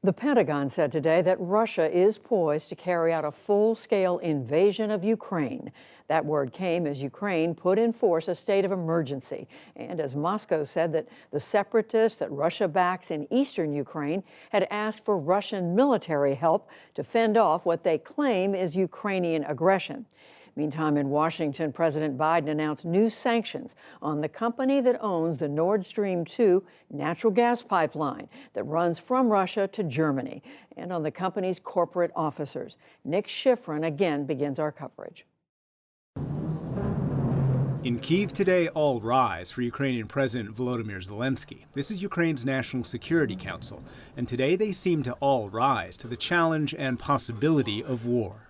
The Pentagon said today that Russia is poised to carry out a full-scale invasion of Ukraine. That word came as Ukraine put in force a state of emergency, and as Moscow said that the separatists that Russia backs in eastern Ukraine had asked for Russian military help to fend off what they claim is Ukrainian aggression. Meantime, in Washington, President Biden announced new sanctions on the company that owns the Nord Stream 2 natural gas pipeline that runs from Russia to Germany, and on the company's corporate officers. Nick Schifrin again begins our coverage. In Kyiv today, all rise for Ukrainian President Volodymyr Zelensky. This is Ukraine's National Security Council, and today they seem to all rise to the challenge and possibility of war.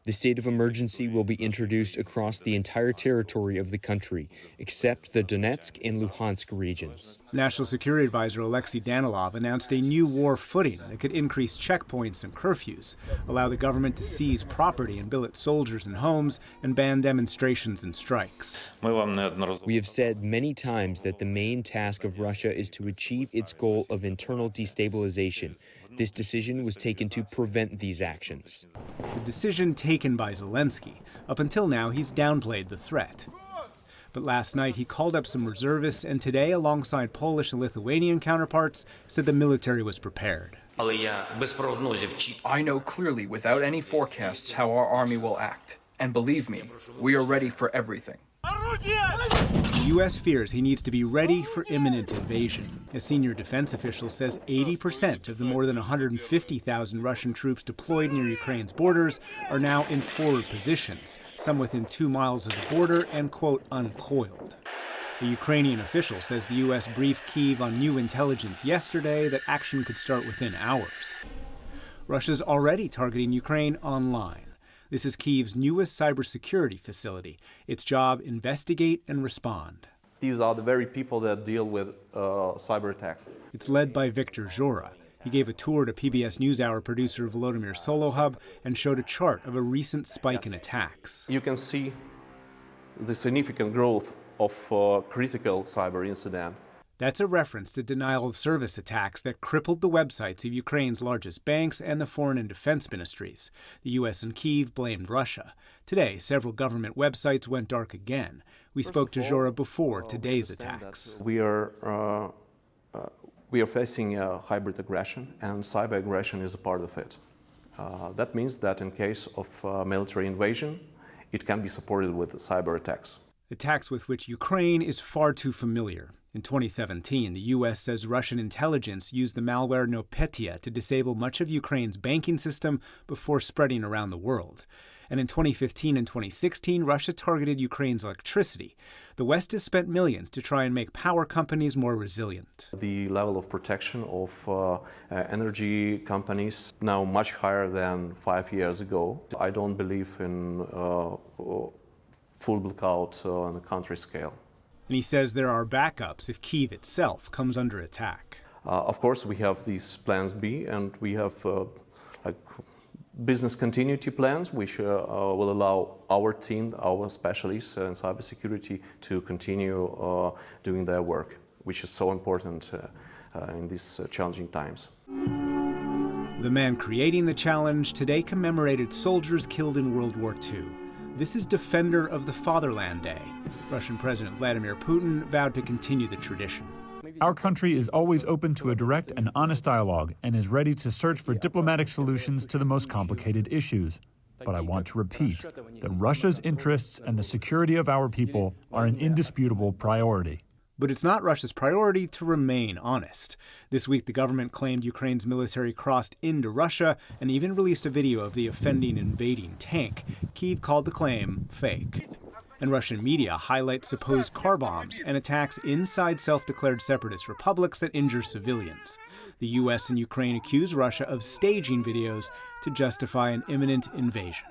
The state of emergency will be introduced across the entire territory of the country, except the Donetsk and Luhansk regions. National Security Advisor Alexei Danilov announced a new war footing that could increase checkpoints and curfews, allow the government to seize property and billet soldiers and homes, and ban demonstrations and strikes. We have said many times that the main task of Russia is to achieve its goal of internal destabilization. This decision was taken to prevent these actions. The decision taken by Zelensky. Up until now, he's downplayed the threat. But last night, he called up some reservists, and today, alongside Polish and Lithuanian counterparts, said the military was prepared. I know clearly, without any forecasts, how our army will act. And believe me, we are ready for everything. The U.S. fears he needs to be ready for imminent invasion. A senior defense official says 80% of the more than 150,000 Russian troops deployed near Ukraine's borders are now in forward positions, some within 2 miles of the border and, quote, uncoiled. The Ukrainian official says the U.S. briefed Kyiv on new intelligence yesterday that action could start within hours. Russia's already targeting Ukraine online. This is Kyiv's newest cybersecurity facility. Its job, investigate and respond. These are the very people that deal with cyber attack. It's led by Victor Zhora. He gave a tour to PBS NewsHour producer Volodymyr Solohub and showed a chart of a recent spike in attacks. You can see the significant growth of critical cyber incident. That's a reference to denial-of-service attacks that crippled the websites of Ukraine's largest banks and the foreign and defense ministries. The U.S. and Kyiv blamed Russia. Today, several government websites went dark again. We spoke to Zhora before today's attacks. We are facing a hybrid aggression, and cyber aggression is a part of it. That means that in case of military invasion, it can be supported with cyber attacks. Attacks with which Ukraine is far too familiar. In 2017, the U.S. says Russian intelligence used the malware NotPetya to disable much of Ukraine's banking system before spreading around the world. And in 2015 and 2016, Russia targeted Ukraine's electricity. The West has spent millions to try and make power companies more resilient. The level of protection of energy companies now much higher than 5 years ago. I don't believe in full blackout on the country scale. And he says there are backups if Kyiv itself comes under attack. Of course, we have these plans B, and we have business continuity plans, which will allow our team, our specialists in cybersecurity, to continue doing their work, which is so important in these challenging times. The man creating the challenge today commemorated soldiers killed in World War II. This is Defender of the Fatherland Day. Russian President Vladimir Putin vowed to continue the tradition. Our country is always open to a direct and honest dialogue and is ready to search for diplomatic solutions to the most complicated issues. But I want to repeat that Russia's interests and the security of our people are an indisputable priority. But it's not Russia's priority to remain honest. This week, the government claimed Ukraine's military crossed into Russia and even released a video of the offending invading tank. Kyiv called the claim fake. And Russian media highlight supposed car bombs and attacks inside self-declared separatist republics that injure civilians. The U.S. and Ukraine accuse Russia of staging videos to justify an imminent invasion.